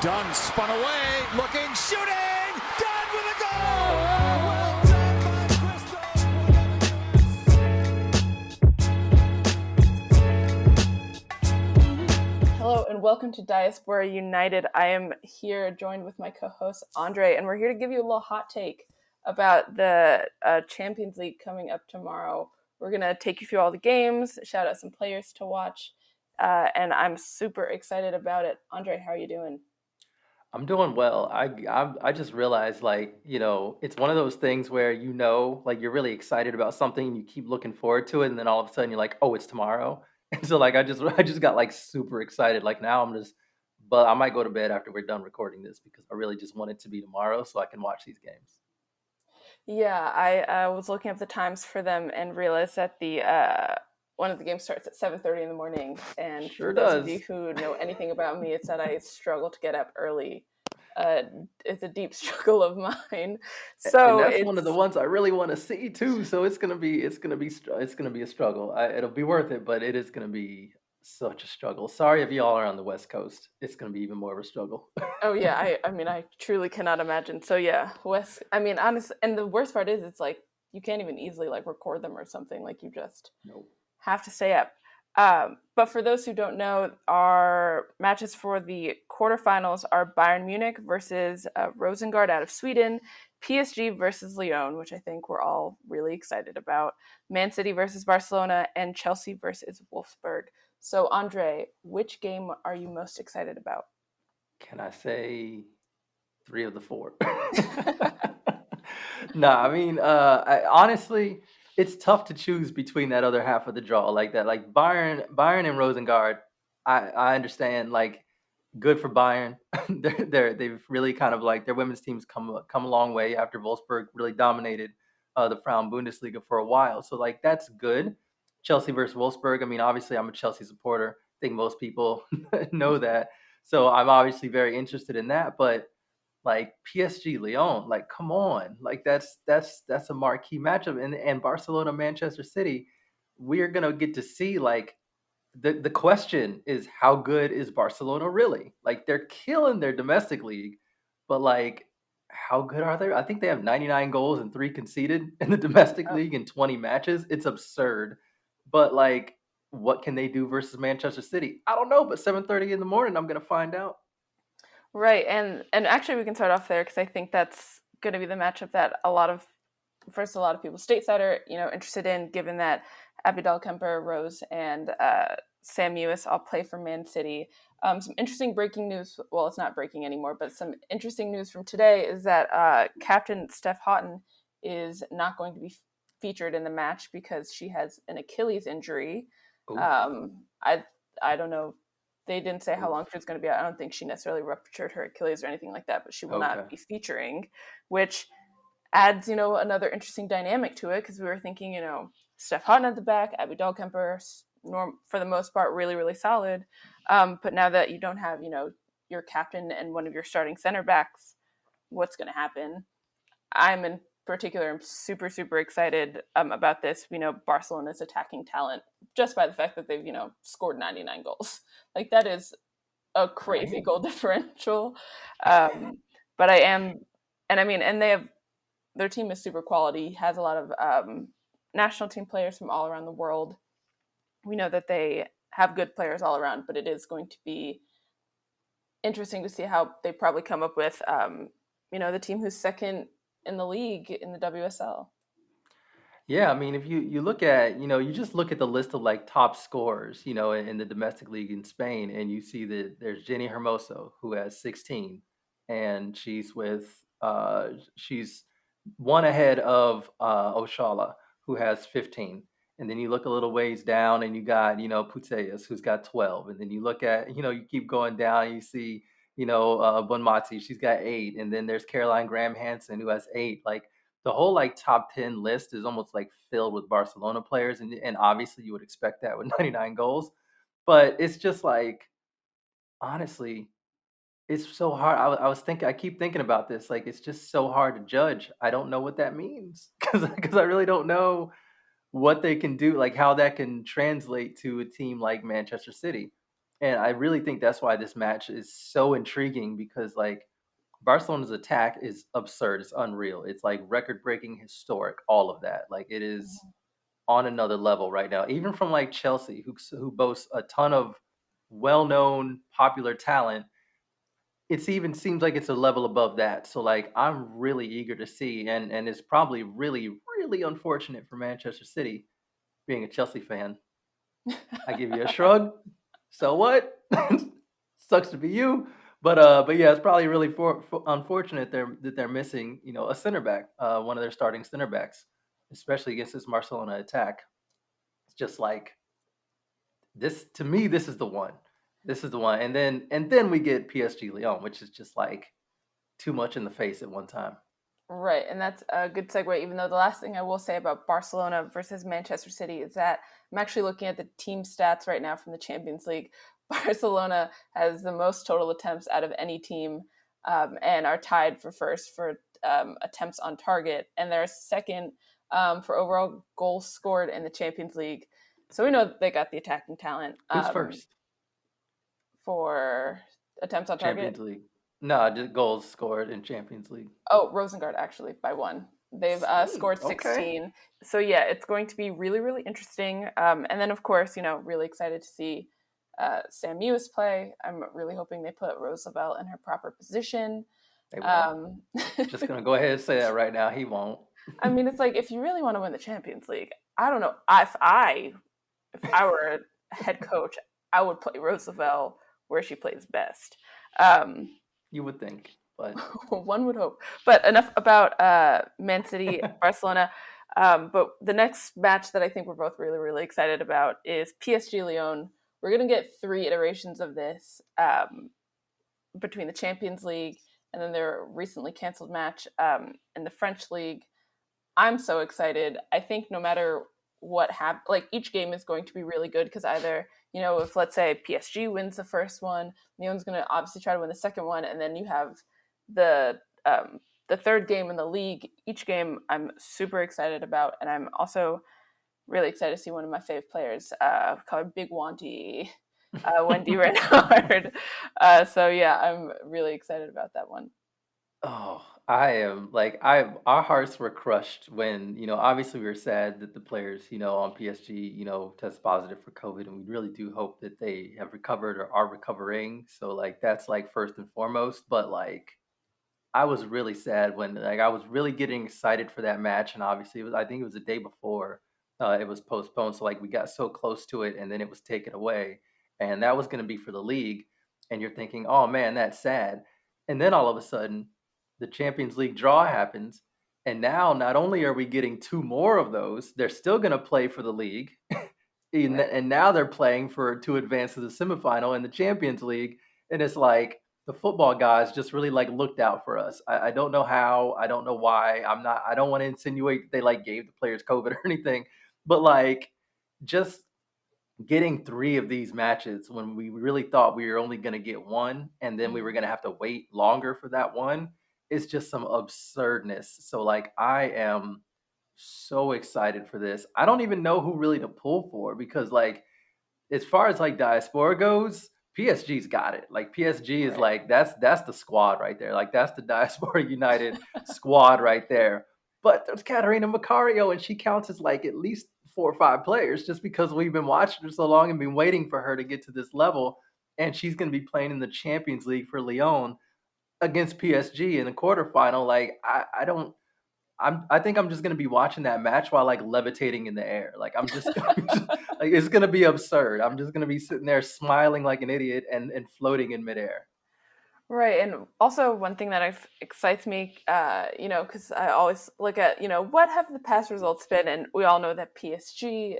Dunn spun away, looking, shooting, Dunn with a goal! Well done by Hello and welcome to Diaspora United. I am here joined with my co-host André, and we're here to give you a little hot take about the Champions League coming up tomorrow. We're going to take you through all the games, shout out some players to watch, and I'm super excited about it. André, how are you doing? I'm doing well. I just realized, it's one of those things where like you're really excited about something and you keep looking forward to it, and then all of a sudden you're like, oh, it's tomorrow. And so I just got like super excited. Like now but I might go to bed after we're done recording this because I really just want it to be tomorrow so I can watch these games. Yeah, I was looking up the times for them and realized that the one of the games starts at 7:30 in the morning. And Sure for those of does. you who know anything about me, it's that I struggle to get up early. It's a deep struggle of mine. And So that's one of the it's ones I really want to see too. So it's gonna be a struggle. It'll be worth it, but it is gonna be such a struggle. Sorry if y'all are on the West Coast. It's gonna be even more of a struggle. oh yeah, I mean I truly cannot imagine. So yeah, Wes. I mean, honestly, and the worst part is it's like you can't even easily like record them or something. Like you just Nope. have to stay up. But for those who don't know, our matches for the quarterfinals are Bayern Munich versus Rosengard out of Sweden, PSG versus Lyon, which I think we're all really excited about, Man City versus Barcelona, and Chelsea versus Wolfsburg. So, Andre, which game are you most excited about? Can I say three of the four? No, I mean, honestly, it's tough to choose between that other half of the draw like that. Like Bayern and Rosengard, I understand. Like, good for Bayern. They've really kind of like their women's teams come a long way after Wolfsburg really dominated the Frauen Bundesliga for a while. So like that's good. Chelsea versus Wolfsburg. I mean, obviously, I'm a Chelsea supporter. I think most people know that. So I'm obviously very interested in that. But like PSG Lyon, like come on, like that's a marquee matchup, and Barcelona Manchester City, we're gonna get to see like the question is how good is Barcelona really? Like they're killing their domestic league, but like how good are they? I think they have 99 goals and 3 conceded in the domestic Oh, league in 20 matches. It's absurd. But like what can they do versus Manchester City? I don't know, but 7:30 in the morning I'm going to find out. right, and actually we can start off there because I think that's going to be the matchup that a lot of people stateside are interested in, given that Abidal Kemper, Rose, and Sam Ewis all play for Man City. Some interesting breaking news. Well, it's not breaking anymore, but some interesting news from today is that Captain Steph Houghton is not going to be featured in the match because she has an Achilles injury. Oof. I don't know. They didn't say how long Oof. she was going to be out. I don't think she necessarily ruptured her Achilles or anything like that, but she will Okay. not be featuring, which adds, another interesting dynamic to it because we were thinking, Steph Houghton at the back, Abby Dahlkemper, for the most part, really, really solid. But now that you don't have, your captain and one of your starting center backs, what's going to happen? I'm in particular, I'm super, super excited about this. We know Barcelona's attacking talent just by the fact that they've, scored 99 goals. Like that is a crazy Right. goal differential. Um, but I am, and I mean, and they have their team is super quality, has a lot of national team players from all around the world. We know that they have good players all around, but it is going to be interesting to see how they probably come up with, the team who's second in the league in the WSL. Yeah, I mean, if you look at, you just look at the list of like top scorers, in the domestic league in Spain, and you see that there's Jenny Hermoso who has 16, and she's one ahead of Oshala who has 15, and then you look a little ways down and you got Putellas who's got 12, and then you look at you keep going down, and you see Bonmati, she's got 8, and then there's Caroline Graham Hansen who has 8, like the whole like top 10 list is almost like filled with Barcelona players, and obviously you would expect that with 99 goals, but it's just like honestly, it's so hard. I keep thinking about this, like it's just so hard to judge. I don't know what that means because I really don't know what they can do, like how that can translate to a team like Manchester City. And I really think that's why this match is so intriguing because like Barcelona's attack is absurd. It's unreal. It's like record breaking, historic, all of that. Like it is on another level right now. Even from like Chelsea, who boasts a ton of well-known, popular talent, it's even seems like it's a level above that. So like I'm really eager to see, and it's probably really really unfortunate for Manchester City being a Chelsea fan. I give you a shrug. So what? Sucks to be you. But yeah, it's probably really unfortunate that they're missing, a center back, one of their starting center backs, especially against this Barcelona attack. It's just like this to me. This is the one. This is the one. And then we get PSG Lyon, which is just like too much in the face at one time. Right, and that's a good segue, even though the last thing I will say about Barcelona versus Manchester City is that I'm actually looking at the team stats right now from the Champions League. Barcelona has the most total attempts out of any team, and are tied for first for attempts on target, and they're second for overall goals scored in the Champions League. So we know that they got the attacking talent. Who's first? For attempts on target? Champions League. No, just goals scored in Champions League. Oh, Rosengard actually by one. They've scored 16. Okay. So yeah, it's going to be really, really interesting. And then of course, really excited to see Sam Mewis play. I'm really hoping they put Roosevelt in her proper position. They won't. Just gonna go ahead and say that right now. He won't. I mean, it's like if you really want to win the Champions League, I don't know. If I were a head coach, I would play Roosevelt where she plays best. You would think, but one would hope. But enough about Man City, Barcelona. But the next match that I think we're both really, really excited about is PSG Lyon. We're going to get 3 iterations of this between the Champions League and then their recently canceled match in the French League. I'm so excited. I think no matter what happens, like each game is going to be really good because either, if let's say PSG wins the first one, Lyon's going to obviously try to win the second one, and then you have the third game in the league. Each game I'm super excited about, and I'm also really excited to see one of my fave players, called Big Wanty, Wendy Renard. So yeah, I'm really excited about that one. oh, I am like our hearts were crushed when, obviously we were sad that the players, on PSG, test positive for COVID, and we really do hope that they have recovered or are recovering. So like that's like first and foremost, but like I was really sad when like I was really getting excited for that match, and obviously I think it was the day before it was postponed. So like we got so close to it, and then it was taken away, and that was going to be for the league. And you're thinking, oh man, that's sad. And then all of a sudden, the Champions League draw happens, and now not only are we getting 2 more of those, they're still going to play for the league, and now they're playing to advance to the semifinal in the Champions League, and it's like the football guys just really like looked out for us. I don't know how, I don't know why. I don't want to insinuate that they like gave the players COVID or anything, but like just getting 3 of these matches when we really thought we were only going to get one, and then we were going to have to wait longer for that one. It's just some absurdness. So like I am so excited for this. I don't even know who really to pull for because like as far as like diaspora goes, PSG's got it. Like PSG is like that's the squad right there. Like that's the Diaspora United squad right there. But there's Katarina Macario, and she counts as like at least 4 or 5 players just because we've been watching her so long and been waiting for her to get to this level. And she's going to be playing in the Champions League for Lyon against PSG in the quarterfinal. Like I think I'm just gonna be watching that match while like levitating in the air. Like I'm just like it's gonna be absurd. I'm just gonna be sitting there smiling like an idiot and floating in midair. Right, and also one thing that excites me, because I always look at, what have the past results been, and we all know that PSG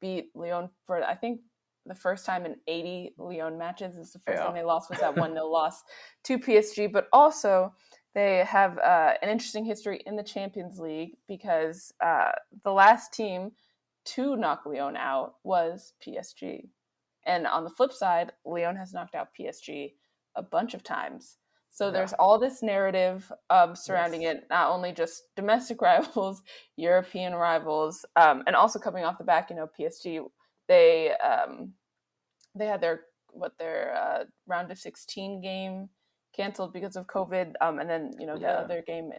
beat Lyon for, I think, the first time in 80 Lyon matches. Is the first time they lost was that 1-0 loss to PSG, but also they have an interesting history in the Champions League because the last team to knock Lyon out was PSG. And on the flip side, Lyon has knocked out PSG a bunch of times. So there's all this narrative surrounding it, not only just domestic rivals, European rivals, and also coming off the back, PSG, they had their their round of 16 game canceled because of COVID, and then the other game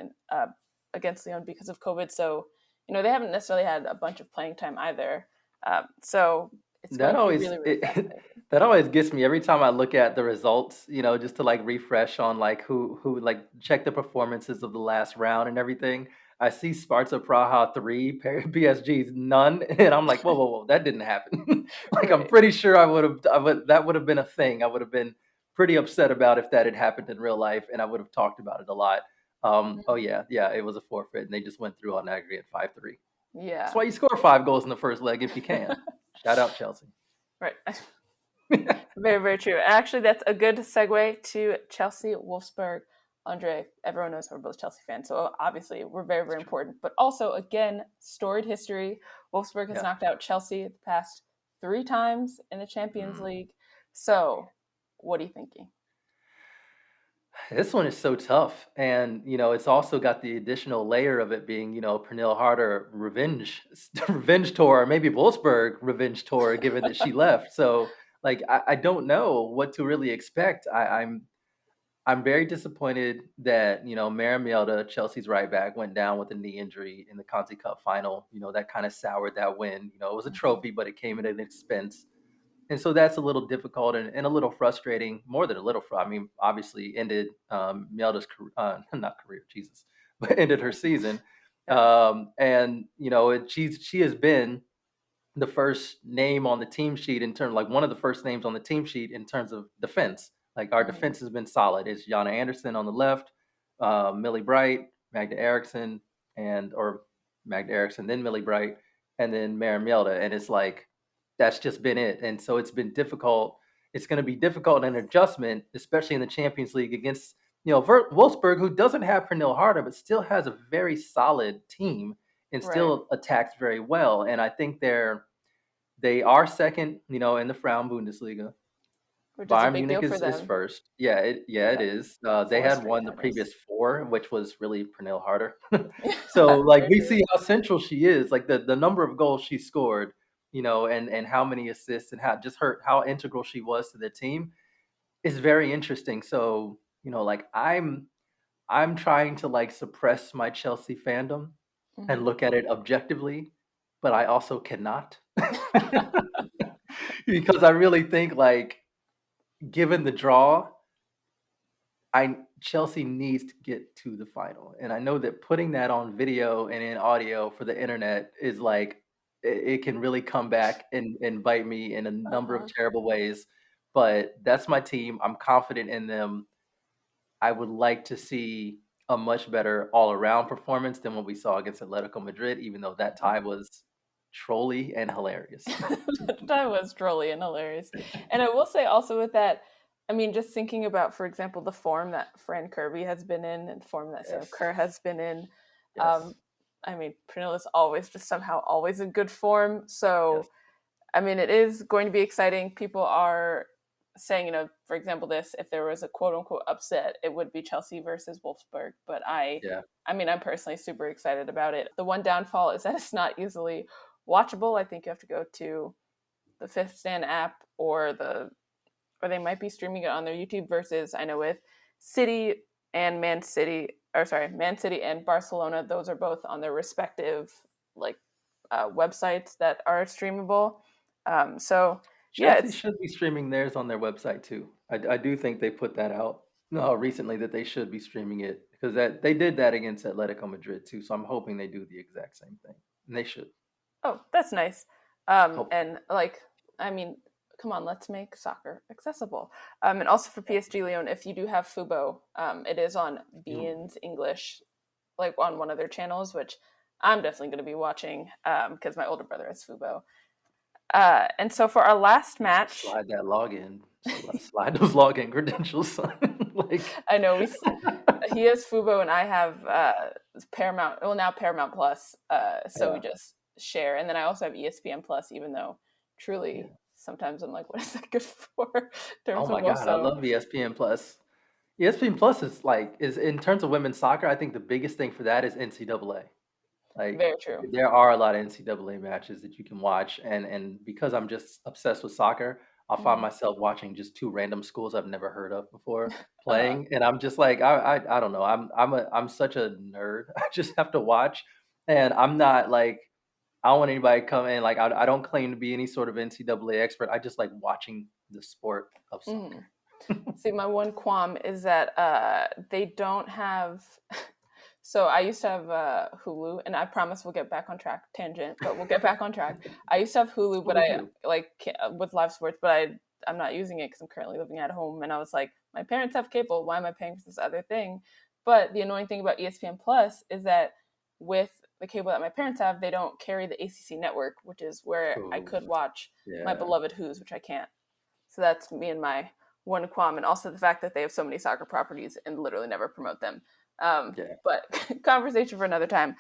against Lyon because of COVID. So they haven't necessarily had a bunch of playing time either. So it's going to be really, really fascinating. That always gets me every time I look at the results, just to like refresh on like who like check the performances of the last round and everything. I see Sparta Praha 3, PSG's none, and I'm like, whoa, that didn't happen. Like I'm pretty sure that would have been a thing. I would have been pretty upset about if that had happened in real life, and I would have talked about it a lot. Oh yeah, it was a forfeit, and they just went through on aggregate 5-3. Yeah, that's why you score 5 goals in the first leg if you can. Shout out Chelsea. Right. Very, very true. Actually, that's a good segue to Chelsea, Wolfsburg. André, everyone knows we're both Chelsea fans, so obviously we're very, very important. But also, again, storied history. Wolfsburg has knocked out Chelsea the past 3 times in the Champions League. So, what are you thinking? This one is so tough. And, it's also got the additional layer of it being, Pernille Harder revenge tour, or maybe Wolfsburg revenge tour, given that she left. So, like, I don't know what to really expect. I'm very disappointed that, Mara Mjelde, Chelsea's right back, went down with a knee injury in the Conti Cup final. That kind of soured that win. It was a trophy, but it came at an expense. And so that's a little difficult and a little frustrating, more than a little. I mean, obviously ended Mjelde's but ended her season. And she has been the first name on the team sheet in terms, like one of the first names on the team sheet in terms of defense. Like our defense has been solid. It's Jana Anderson on the left, Millie Bright, Magda Eriksson, then Millie Bright, and then Mara Mjelde. And it's like, that's just been it. And so it's been difficult. It's going to be difficult in adjustment, especially in the Champions League against, Wolfsburg, who doesn't have Pernille Harder, but still has a very solid team and still attacks very well. And I think they are second, in the Frauen Bundesliga. Bayern Munich is first. It is. They had won the previous 4, which was really Pernille Harder. So like we see how central she is, like the number of goals she scored, and how many assists and how integral she was to the team is very interesting. So, like I'm trying to like suppress my Chelsea fandom and look at it objectively, but I also cannot. Because I really think like given the draw, Chelsea needs to get to the final. And I know that putting that on video and in audio for the internet is like it can really come back and bite me in a number of terrible ways. But that's my team. I'm confident in them. I would like to see a much better all-around performance than what we saw against Atletico Madrid, even though that tie was trolly and hilarious. That was trolly and hilarious. And I will say also with that, I mean, just thinking about, for example, the form that Fran Kirby has been in and the form that Sarah Kerr has been in. I mean, Pernille is always just somehow always in good form. So, I mean, it is going to be exciting. People are saying, for example, if there was a quote unquote upset, it would be Chelsea versus Wolfsburg. But I mean, I'm personally super excited about it. The one downfall is that it's not easily watchable. I think you have to go to the Fifth Stand app or they might be streaming it on their YouTube versus I know with Man City and Barcelona, those are both on their respective websites that are streamable. Chelsea should be streaming theirs on their website too. I do think they put that out recently that they should be streaming it because they did that against Atletico Madrid too. So I'm hoping they do the exact same thing, and they should. Oh, that's nice. And I mean, come on, let's make soccer accessible. And also for PSG Lyon, if you do have Fubo, it is on beIN's English, like on one of their channels, which I'm definitely going to be watching because my older brother has Fubo. And so for our last match, slide that login, slide those login credentials. I know he has Fubo and I have Paramount. Well, now Paramount Plus. So we just share, and then I also have ESPN Plus, even though truly sometimes I'm like, what is that good for? Oh my god, I love ESPN Plus. ESPN Plus is in terms of women's soccer, I think the biggest thing for that is NCAA. Like very true. There are a lot of NCAA matches that you can watch, and because I'm just obsessed with soccer, I'll find myself watching just two random schools I've never heard of before Uh, playing, and I'm just like, I don't know. I'm such a nerd. I just have to watch, and I'm not like I don't want anybody to come in like I don't claim to be any sort of NCAA expert. I just like watching the sport of mm. soccer. See, my one qualm is that they don't have. So I used to have Hulu, and I promise we'll get back on track. Tangent, but we'll get back on track. I used to have Hulu, but What we I do? with live sports, but I'm not using it because I'm currently living at home. And I was like, my parents have cable. Why am I paying for this other thing? But the annoying thing about ESPN Plus is that with the cable that my parents have, they don't carry the ACC network, which is where I Ooh, could watch my yeah, beloved Who's, which I can't. So that's me and my one qualm, and also the fact that they have so many soccer properties and literally never promote them. yeah. But conversation for another time.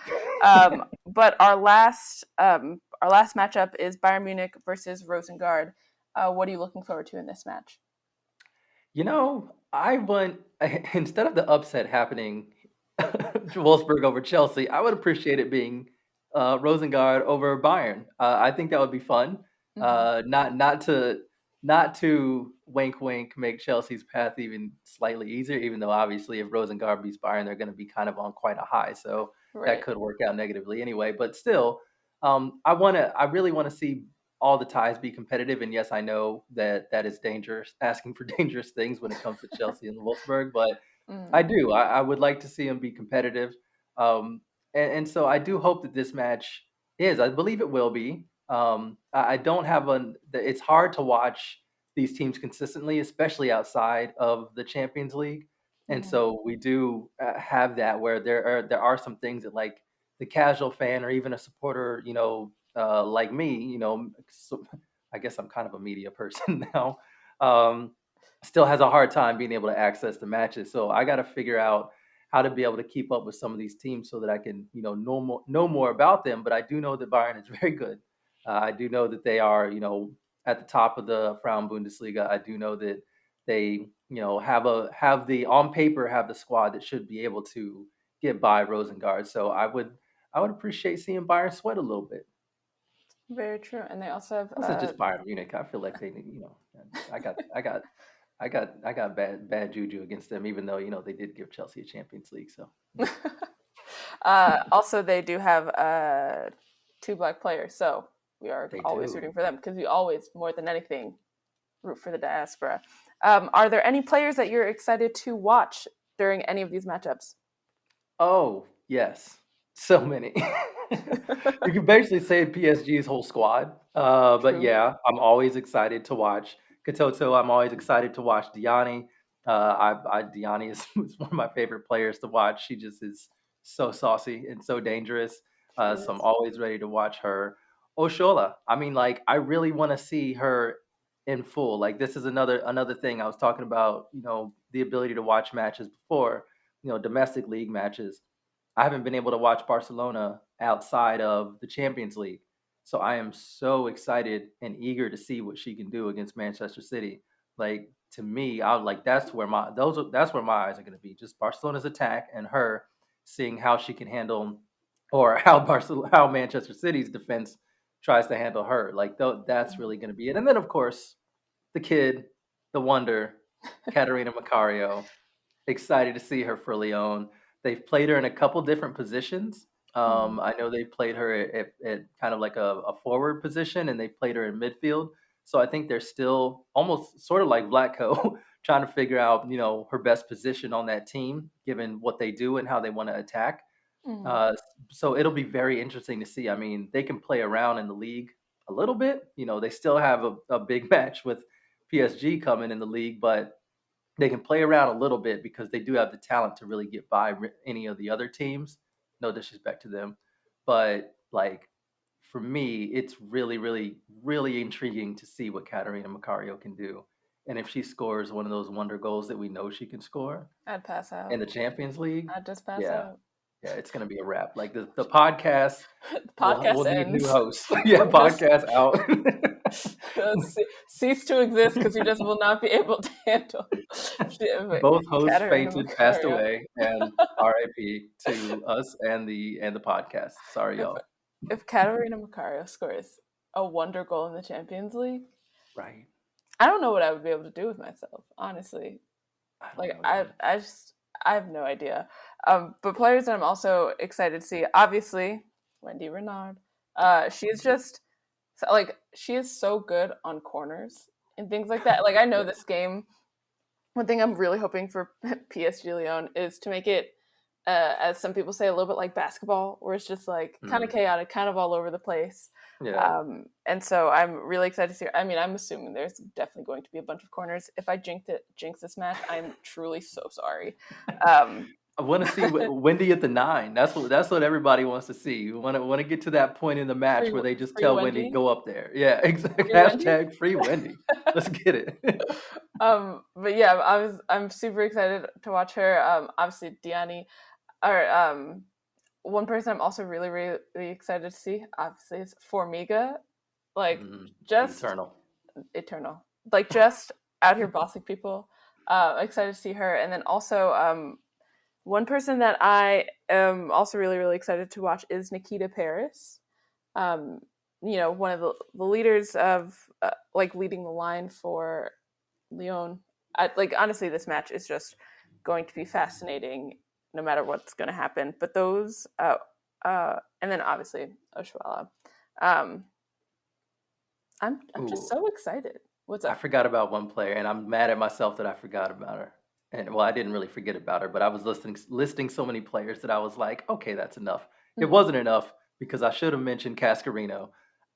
But our last matchup is Bayern Munich versus Rosengard. What are you looking forward to in this match? I want instead of the upset happening, Wolfsburg over Chelsea, I would appreciate it being Rosengard over Bayern. I think that would be fun. Mm-hmm. Not to wink wink make Chelsea's path even slightly easier. Even though obviously if Rosengard beats Bayern, they're going to be kind of on quite a high, so that Right. could work out negatively anyway. But still, I really want to see all the ties be competitive. And yes, I know that that is dangerous, asking for dangerous things when it comes to Chelsea and Wolfsburg, but I Mm. do. I would like to see them be competitive. Um, and so I do hope that this match is. I believe it will be. I don't have an. It's hard to watch these teams consistently, especially outside of the Champions League. And Mm. so we do have that where there are some things that like the casual fan or even a supporter, like me, so I guess I'm kind of a media person now. Um, Still has a hard time being able to access the matches. So I got to figure out how to be able to keep up with some of these teams so that I can, know more about them. But I do know that Bayern is very good. I do know that they are, at the top of the Frauen Bundesliga. I do know that they, on paper have the squad that should be able to get by Rosengard. So I would appreciate seeing Bayern sweat a little bit. Very true. And they also have This is just Bayern Munich. I feel like they, I got, I got, I got bad juju against them, even though they did give Chelsea a Champions League. So also they do have two black players, so we are they always do. rooting for them because we always, more than anything, root for the diaspora. Are there any players that you're excited to watch during any of these matchups? Oh yes, so many. You can basically say PSG's whole squad. But True. yeah, I'm always excited to watch Katoto. I'm always excited to watch Diani. Diani is one of my favorite players to watch. She just is so saucy and so dangerous. She So I'm is. always ready to watch her. Oshola. I mean, like, I really want to see her in full. Like, this is another thing I was talking about. The ability to watch matches before. Domestic league matches. I haven't been able to watch Barcelona outside of the Champions League. So I am so excited and eager to see what she can do against Manchester City. Like, to me, I would like that's where my eyes are going to be. Just Barcelona's attack and her seeing how she can handle or how Manchester City's defense tries to handle her. Like, that's really going to be it. And then of course, the kid, the wonder, Katarina Macario. Excited to see her for Lyon. They've played her in a couple different positions. Mm-hmm. I know they played her at kind of like a forward position, and they played her in midfield. So I think they're still almost sort of like Vlatko, trying to figure out her best position on that team, given what they do and how they want to attack. Mm-hmm. Uh, so it'll be very interesting to see. I mean, they can play around in the league a little bit. They still have a big match with PSG coming in the league, but they can play around a little bit because they do have the talent to really get by any of the other teams. No disrespect to them, but like for me, it's really, really, really intriguing to see what Katarina Macario can do, and if she scores one of those wonder goals that we know she can score I'd pass in out. the Champions League, I'd just pass yeah, out. yeah, it's gonna be a wrap. Like the podcast The will podcast need new ends. hosts. Yeah, We're just podcast out. cease to exist because you just will not be able to handle Both hosts Katarina fainted, passed Macario. away, and RIP to us and the podcast. Sorry, If y'all. if Katarina Macario scores a wonder goal in the Champions League, Right. I don't know what I would be able to do with myself, honestly. I don't Like know I, either. I just, I have no idea. But players that I'm also excited to see, obviously, Wendy Renard. She's just she is so good on corners and things like that. Like I know Yeah. this game. One thing I'm really hoping for PSG Lyon is to make it, as some people say, a little bit like basketball, where it's just like kind of Mm, chaotic, kind of all over the place. yeah. And so I'm really excited to see. I mean, I'm assuming there's definitely going to be a bunch of corners. If I jinx this match, I'm truly so sorry. Um, I want to see Wendy at the 9. That's what everybody wants to see. You want to get to that point in the match free where they just free tell Wendy Wendy, go up there. Yeah, exactly. free Wendy. Hashtag free Wendy. Let's get it. But yeah, I'm super excited to watch her. Obviously Diani, or one person I'm also really really excited to see, obviously, is Formiga. Like just Eternal. eternal. Like just out here bossing people. Excited to see her, and then also one person that I am also really really excited to watch is Nikita Paris. Um, one of the leaders of like leading the line for Lyon. Like honestly, this match is just going to be fascinating, no matter what's going to happen. But those, and then obviously Oshuala. Um, I'm just Ooh, so excited. What's I up? forgot about one player, and I'm mad at myself that I forgot about her. And well, I didn't really forget about her, but I was listing so many players that I was like, okay, that's enough. It Mhm. wasn't enough because I should have mentioned Cascarino.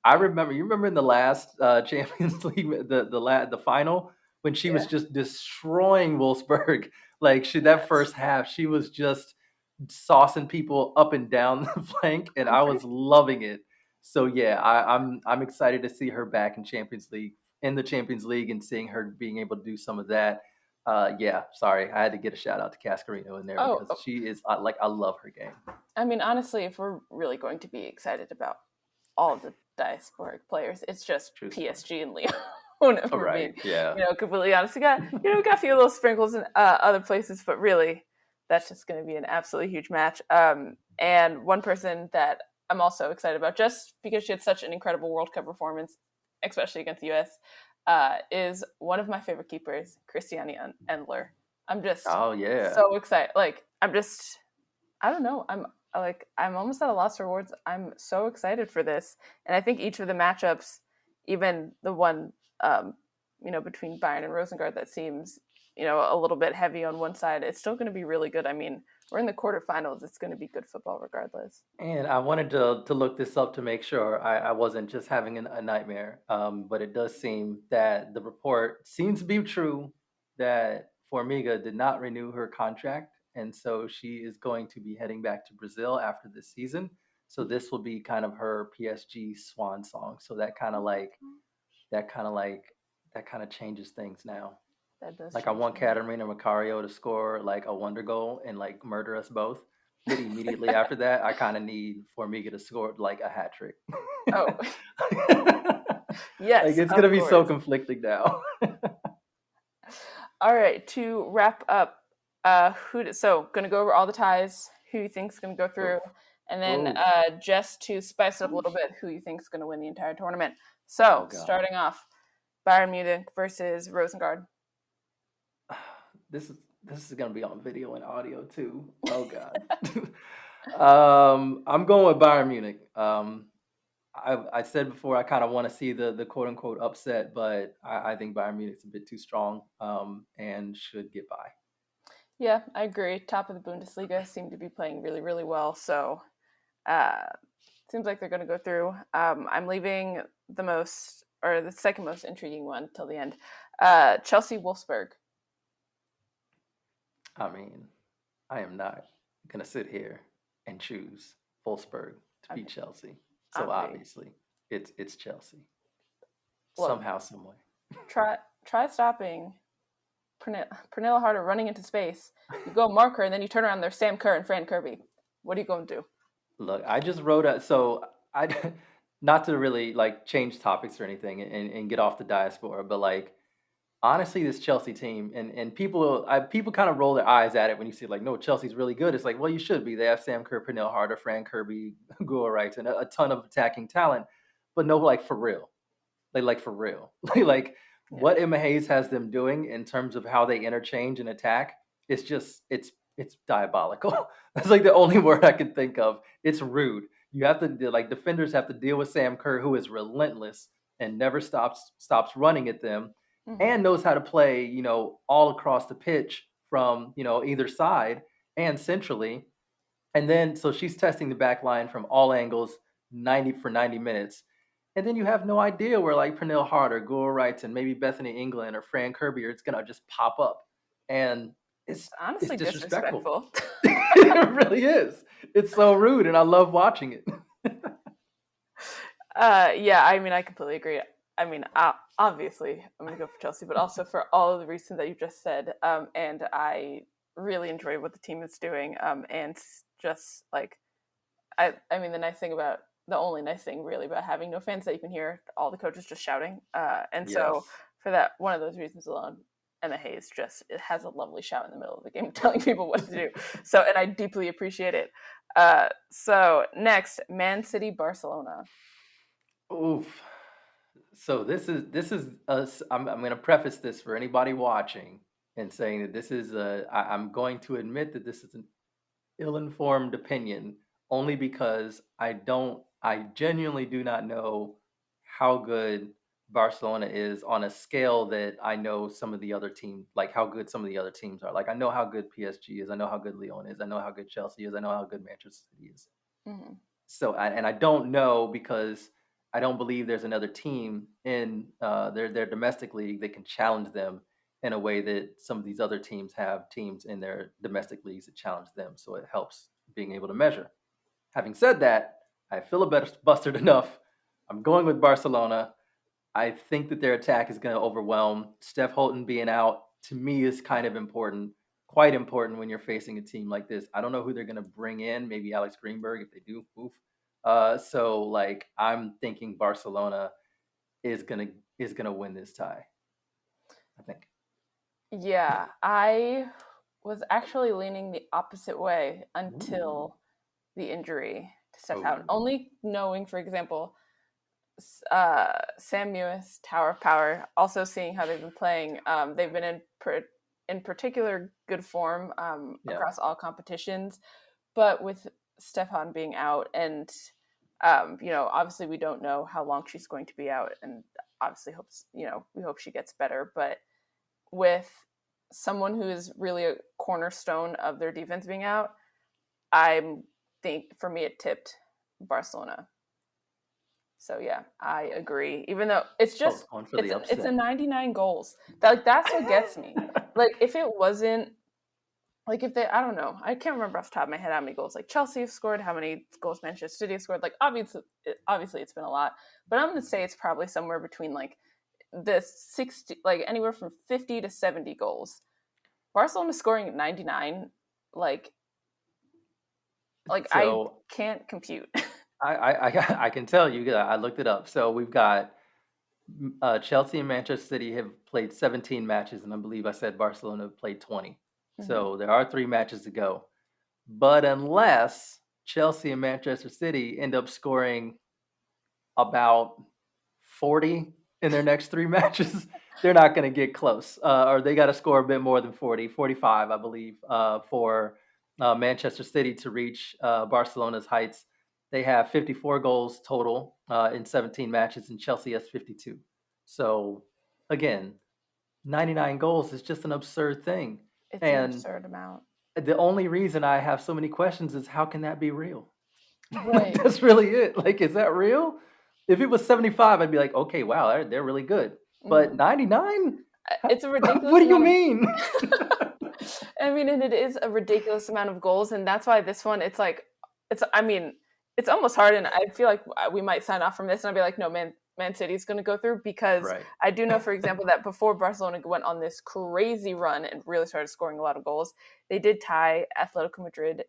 You remember in the last Champions League, the final when she was Yeah. just destroying Wolfsburg. Like that Yes. first half, she was just saucing people up and down the flank, and I'm I pretty. was loving it. So yeah, I'm excited to see her back in the Champions League and seeing her being able to do some of that. Yeah, sorry, I had to get a shout out to Cascarino in there Oh, because she is I love her game. I mean, honestly, if we're really going to be excited about all of the diasporic players, it's just True story. PSG and Lyon. If All we're being, right, yeah. completely honest, we got a few little sprinkles in other places, but really, that's just going to be an absolutely huge match. And one person that I'm also excited about, just because she had such an incredible World Cup performance, especially against the US, is one of my favorite keepers, Christiane Endler. I'm just Oh yeah. so excited. Like, I don't know. I'm almost at a loss for words. I'm so excited for this, and I think each of the matchups, even the one, between Bayern and Rosengard, that seems, a little bit heavy on one side, it's still going to be really good. I mean, we're in the quarterfinals. It's going to be good football regardless. And I wanted to look this up to make sure I wasn't just having a nightmare. But it does seem that the report seems to be true that Formiga did not renew her contract, and so she is going to be heading back to Brazil after this season. So this will be kind of her PSG swan song. So that kind of like that kind of changes things now. That does Like I change want things. Katarina Macario to score like a wonder goal and like murder us both. But immediately after that, I kind of need Formiga to score like a hat trick. Oh, Like yes, it's gonna of be so course. conflicting now. All right, to wrap up, so gonna go over all the ties, who you think's gonna go through, Oof. and then Oof. just to spice it up a little bit, who you think's gonna win the entire tournament. Oh So God. starting off, Bayern Munich versus Rosengard. This is gonna be on video and audio too. Oh God. I'm going with Bayern Munich. I said before I kind of want to see the quote unquote upset, but I think Bayern Munich's a bit too strong and should get by. Yeah, I agree. Top of the Bundesliga, seem to be playing really, really well. So uh, seems like they're going to go through. I'm leaving the second most intriguing one till the end. Chelsea Wolfsburg. I mean, I am not gonna sit here and choose Wolfsburg to beat Okay, Chelsea. So obvi. obviously, it's Chelsea Look, somehow, some way. try stopping Pernilla Harder running into space. You go mark her, and then you turn around. There's Sam Kerr and Fran Kirby. What are you going to do? Look, I just wrote a so I not to really like change topics or anything and get off the diaspora, but like honestly, this Chelsea team and people kind of roll their eyes at it when you see like, no, Chelsea's really good. It's like, well, you should be. They have Sam Kerr, Pernell Harder, Fran Kirby, Gua Wright, and a ton of attacking talent, but no, like for real, like for real, like what Emma Hayes has them doing in terms of how they interchange and attack, it's just it's diabolical. That's like the only word I can think of. It's rude. You have to like defenders have to deal with Sam Kerr, who is relentless and never stops running at them, and knows how to play, all across the pitch from either side and centrally. And then so she's testing the back line from all angles, 90 minutes. And then you have no idea where like Pernell Hart or Gora Wrights and maybe Bethany England or Fran Kirby are it's gonna just pop up. And it's honestly disrespectful. disrespectful. It really is. It's so rude, and I love watching it. Yeah, I mean, I completely agree. I mean, obviously, I'm going to go for Chelsea, but also for all of the reasons that you just said. And I really enjoy what the team is doing. And just like, I mean, the only nice thing really about having no fans that you can hear all the coaches just shouting. And so for that, one of those reasons alone, Emma Hayes it has a lovely shout in the middle of the game telling people what to do. So, and I deeply appreciate it. So next, Man City, Barcelona. Oof. So this is us. I'm going to preface this for anybody watching and saying that this is I'm going to admit that this is an ill-informed opinion only because I genuinely do not know how good Barcelona is on a scale that I know some of the other teams, like how good some of the other teams are. Like I know how good PSG is, I know how good Lyon is, I know how good Chelsea is, I know how good Manchester City is. So I don't know because I don't believe there's another team in their domestic league that can challenge them in a way that some of these other teams have teams in their domestic leagues that challenge them. So it helps being able to measure. Having said that, I filibustered enough. I'm going with Barcelona. I think that their attack is going to overwhelm. Steph Houghton being out, to me, is kind of important, quite important when you're facing a team like this. I don't know who they're going to bring in, maybe Alex Greenberg if they do. Oof. So like I'm thinking Barcelona is gonna win this tie. I think. Yeah, I was actually leaning the opposite way until the injury to Steph Houghton. Only knowing, for example, Sam Mewis, Tower of Power, also seeing how they've been playing. They've been in particular good form across all competitions, but with Steph Houghton being out and obviously we don't know how long she's going to be out, and obviously we hope she gets better. But with someone who is really a cornerstone of their defense being out, I think for me it tipped Barcelona. So yeah, I agree. Even though it's just it's a 99 goals. That's what gets me. Like if it wasn't. Like if I don't know, I can't remember off the top of my head how many goals like Chelsea have scored, how many goals Manchester City have scored. Like obviously it's been a lot, but I'm going to say it's probably somewhere between like the 60, like anywhere from 50 to 70 goals. Barcelona scoring 99, like so, I can't compute. I can tell you, I looked it up. So we've got Chelsea and Manchester City have played 17 matches, and I believe I said Barcelona have played 20. So there are 3 matches to go. But unless Chelsea and Manchester City end up scoring about 40 in their next 3 matches, they're not going to get close. Or they got to score a bit more than 40, 45, I believe, for Manchester City to reach Barcelona's heights. They have 54 goals total in 17 matches, and Chelsea has 52. So, again, 99 goals is just an absurd thing. It's an absurd amount. The only reason I have so many questions is how can that be real? Right. That's really it. Like, is that real? If it was 75, I'd be like, okay, wow, they're really good. But 99? It's a ridiculous. What do you mean? I mean, and it is a ridiculous amount of goals, and that's why this one, it's almost hard, and I feel like we might sign off from this, and I'd be like, no, Man City's going to go through because I do know, for example, that before Barcelona went on this crazy run and really started scoring a lot of goals, they did tie Atletico Madrid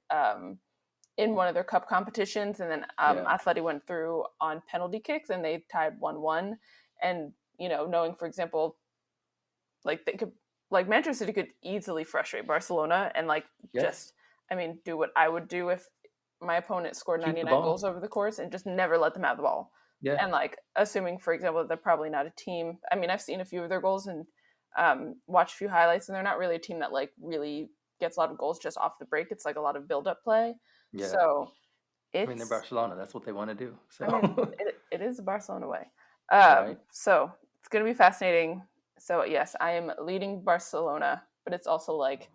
in one of their cup competitions, and then Atleti went through on penalty kicks, and they tied 1-1. And knowing, for example, like Manchester City could easily frustrate Barcelona and do what I would do if my opponent scored 99 goals over the course and just never let them have the ball. Yeah. And like assuming, for example, that they're probably not a team. I mean, I've seen a few of their goals and watched a few highlights, and they're not really a team that like really gets a lot of goals just off the break. It's like a lot of build-up play. Yeah. So I mean, they're it's, Barcelona. That's what they want to do. I mean, So, it is the Barcelona way. right. So it's going to be fascinating. So yes, I am leading Barcelona, but it's also like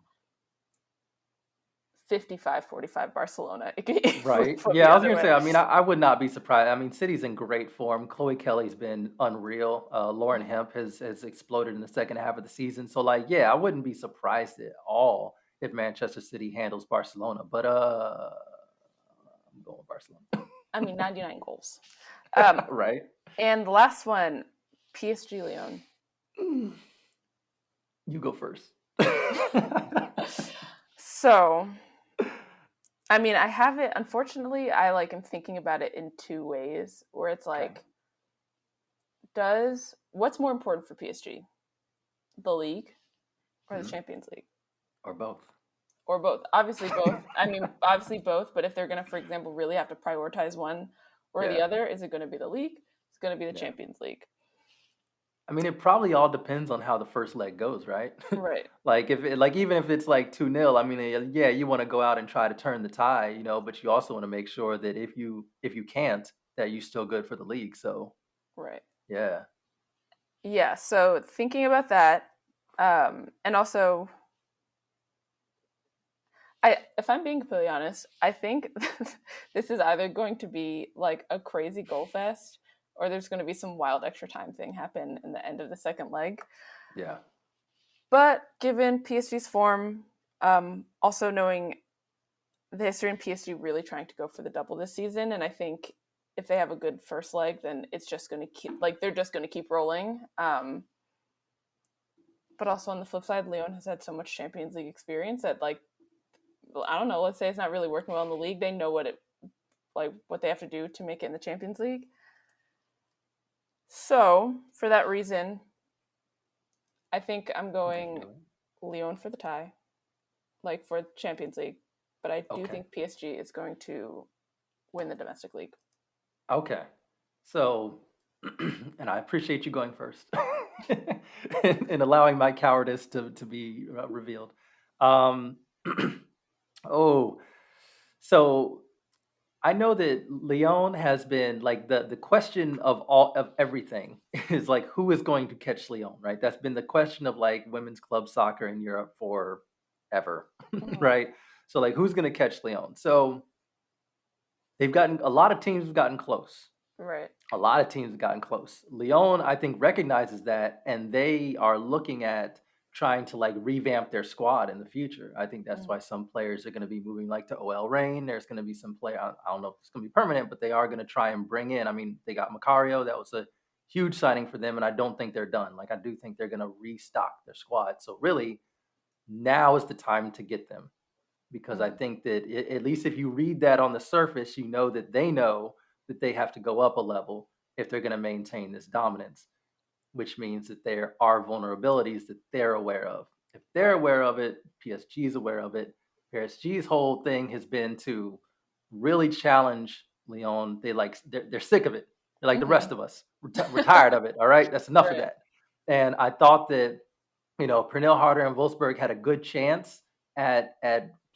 55-45 Barcelona. It could Right. flip Yeah, the I was other gonna way. say, I mean, I would not be surprised. I mean, City's in great form. Chloe Kelly's been unreal. Lauren Hemp has exploded in the second half of the season. So, like, yeah, I wouldn't be surprised at all if Manchester City handles Barcelona. But I'm going Barcelona. I mean, 99 goals. Um, Right. and the last one, PSG Lyon. You go first. So, I mean, I have it. Unfortunately, I like am thinking about it in two ways. Where it's like, what's more important for PSG, the league or the Champions League, Or both. or both? Obviously, both. I mean, obviously both. But if they're gonna, for example, really have to prioritize one or the Yeah. other, is it going to be the league? It's going to be the Yeah. Champions League. I mean, it probably all depends on how the first leg goes, right? Right. Like even if it's like 2-0, I mean, yeah, you want to go out and try to turn the tie, but you also want to make sure that if you can't, that you're still good for the league. So, Right. yeah. Yeah. So thinking about that, and also, if I'm being completely honest, I think this is either going to be like a crazy goal fest, or there's going to be some wild extra time thing happen in the end of the second leg. Yeah. But given PSG's form, also knowing the history in PSG really trying to go for the double this season, and I think if they have a good first leg, then it's just going to keep, like, they're just going to keep rolling. But also on the flip side, Lyon has had so much Champions League experience that, like, I don't know, let's say it's not really working well in the league. They know what they have to do to make it in the Champions League. So for that reason, I think I'm going Lyon for the tie, like for Champions League. But I do think PSG is going to win the domestic league. Okay. So, and I appreciate you going first and allowing my cowardice to be revealed. So I know that Lyon has been like the question of everything is like who is going to catch Lyon, right? That's been the question of like women's club soccer in Europe forever, right? So like who's going to catch Lyon? So a lot of teams have gotten close. Right. A lot of teams have gotten close. Lyon, I think, recognizes that, and they are looking at trying to like revamp their squad in the future. I think that's why some players are going to be moving like to OL Reign. There's going to be some player, I don't know if it's going to be permanent, but they are going to try and bring in. I mean, they got Macario. That was a huge signing for them, and I don't think they're done. Like I do think they're going to restock their squad. So really, now is the time to get them, because I think that at least if you read that on the surface, you know that they know that they have to go up a level if they're going to maintain this dominance, which means that there are vulnerabilities that they're aware of. If they're aware of it, PSG is aware of it. PSG's whole thing has been to really challenge Lyon. They're sick of it. They're like the rest of us. We're tired of it. All right, that's enough of that. And I thought that Pernille Harder and Wolfsburg had a good chance at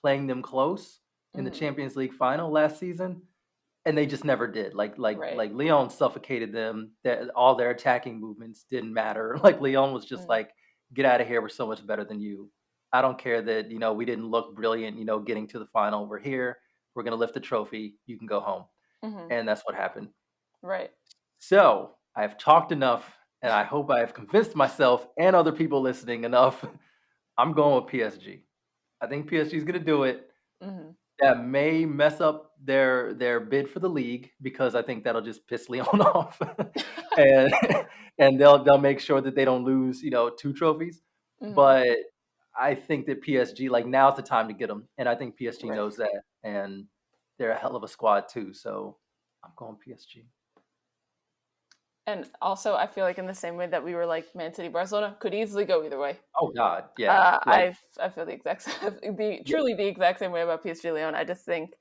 playing them close in the Champions League final last season, and they just never did. Like Lyon suffocated them. All their attacking movements didn't matter. Like Lyon was just like, get out of here. We're so much better than you. I don't care that we didn't look brilliant. Getting to the final. We're here. We're gonna lift the trophy. You can go home. And that's what happened. Right. So I've talked enough, and I hope I have convinced myself and other people listening enough. I'm going with PSG. I think PSG is going to do it. That may mess up their bid for the league, because I think that'll just piss Lyon off, and they'll make sure that they don't lose 2 trophies. But I think that PSG, like, now's the time to get them, and I think PSG knows that, and they're a hell of a squad too. So I'm going PSG. And also, I feel like in the same way that we were like Man City, Barcelona could easily go either way. Oh God, yeah. I feel the exact truly the exact same way about PSG Lyon. I just think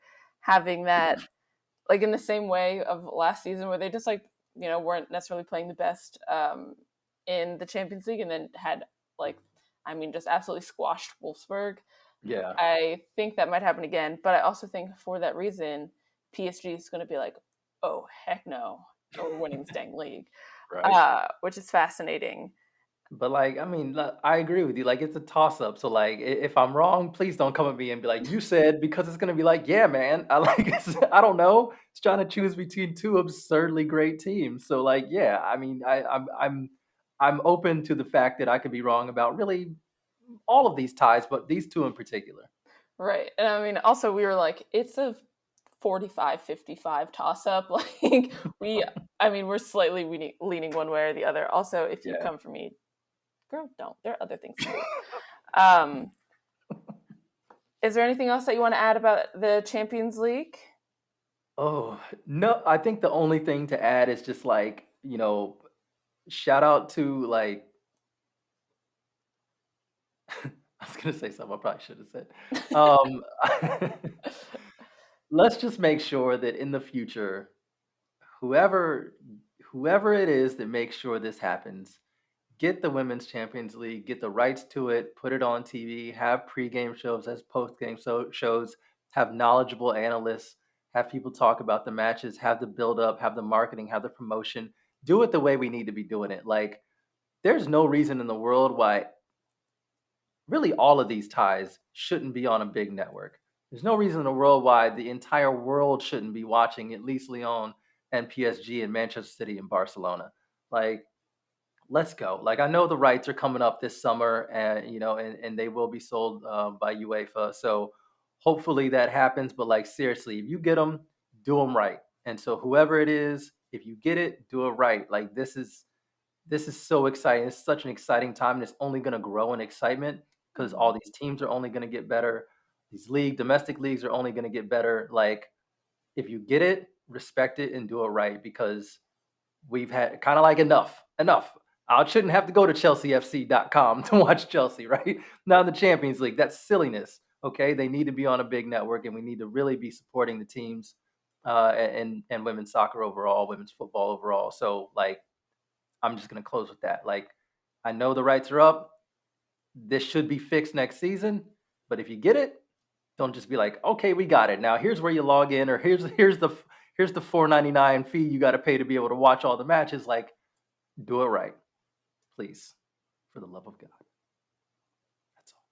having that, like, in the same way of last season where they just like weren't necessarily playing the best in the Champions League, and then had just absolutely squashed Wolfsburg. Yeah. I think that might happen again, but I also think for that reason, PSG is going to be like, oh, heck no, we're winning this dang league, Right. which is fascinating. But I agree with you. Like, it's a toss up. So if I'm wrong, please don't come at me and be like, you said, because it's gonna be like, yeah, man. I don't know. It's trying to choose between two absurdly great teams. So yeah. I'm open to the fact that I could be wrong about really all of these ties, but these two in particular. Right. And also we were like, it's a 45-55 toss up. We're slightly leaning one way or the other. Also, if you come for me, girl, don't. There are other things to do. Is there anything else that you want to add about the Champions League? Oh, no, I think the only thing to add is just shout out to I was gonna say something I probably should have said. Let's just make sure that in the future, whoever it is that makes sure this happens, get the Women's Champions League, get the rights to it, put it on TV, have pregame shows as postgame shows, have knowledgeable analysts, have people talk about the matches, have the build up, have the marketing, have the promotion. Do it the way we need to be doing it. There's no reason in the world why really all of these ties shouldn't be on a big network. There's no reason in the world why the entire world shouldn't be watching at least Lyon and PSG and Manchester City and Barcelona. Let's go. I know the rights are coming up this summer, and and they will be sold by UEFA. So hopefully that happens. But seriously, if you get them, do them right. And so whoever it is, if you get it, do it right. This is so exciting. It's such an exciting time, and it's only going to grow in excitement because all these teams are only going to get better. These domestic leagues are only going to get better. If you get it, respect it and do it right, because we've had kind of enough. I shouldn't have to go to chelseafc.com to watch Chelsea, right? Now in the Champions League, that's silliness. Okay, they need to be on a big network, and we need to really be supporting the teams and women's soccer overall, women's football overall. So I'm just going to close with that. I know the rights are up. This should be fixed next season, but if you get it, don't just be like, okay, we got it. Now here's where you log in, or here's the $4.99 fee you got to pay to be able to watch all the matches. Do it right, please, for the love of God. That's all.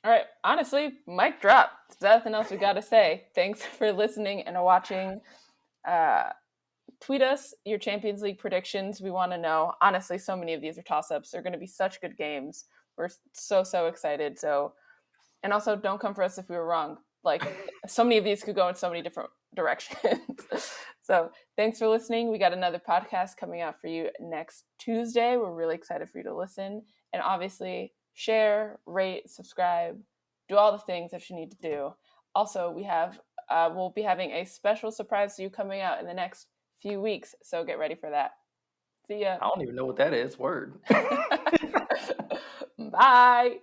All right. Honestly, mic drop. There's nothing else we got to say. Thanks for listening and watching. Tweet us your Champions League predictions. We want to know. Honestly, so many of these are toss-ups. They're going to be such good games. We're so excited. So, and also don't come for us if we were wrong. So many of these could go in so many different directions. So thanks for listening. We got another podcast coming out for you next Tuesday. We're really excited for you to listen. And obviously share, rate, subscribe, do all the things that you need to do. Also, we'll be having a special surprise for you coming out in the next few weeks. So get ready for that. See ya. I don't even know what that is. Word. Bye.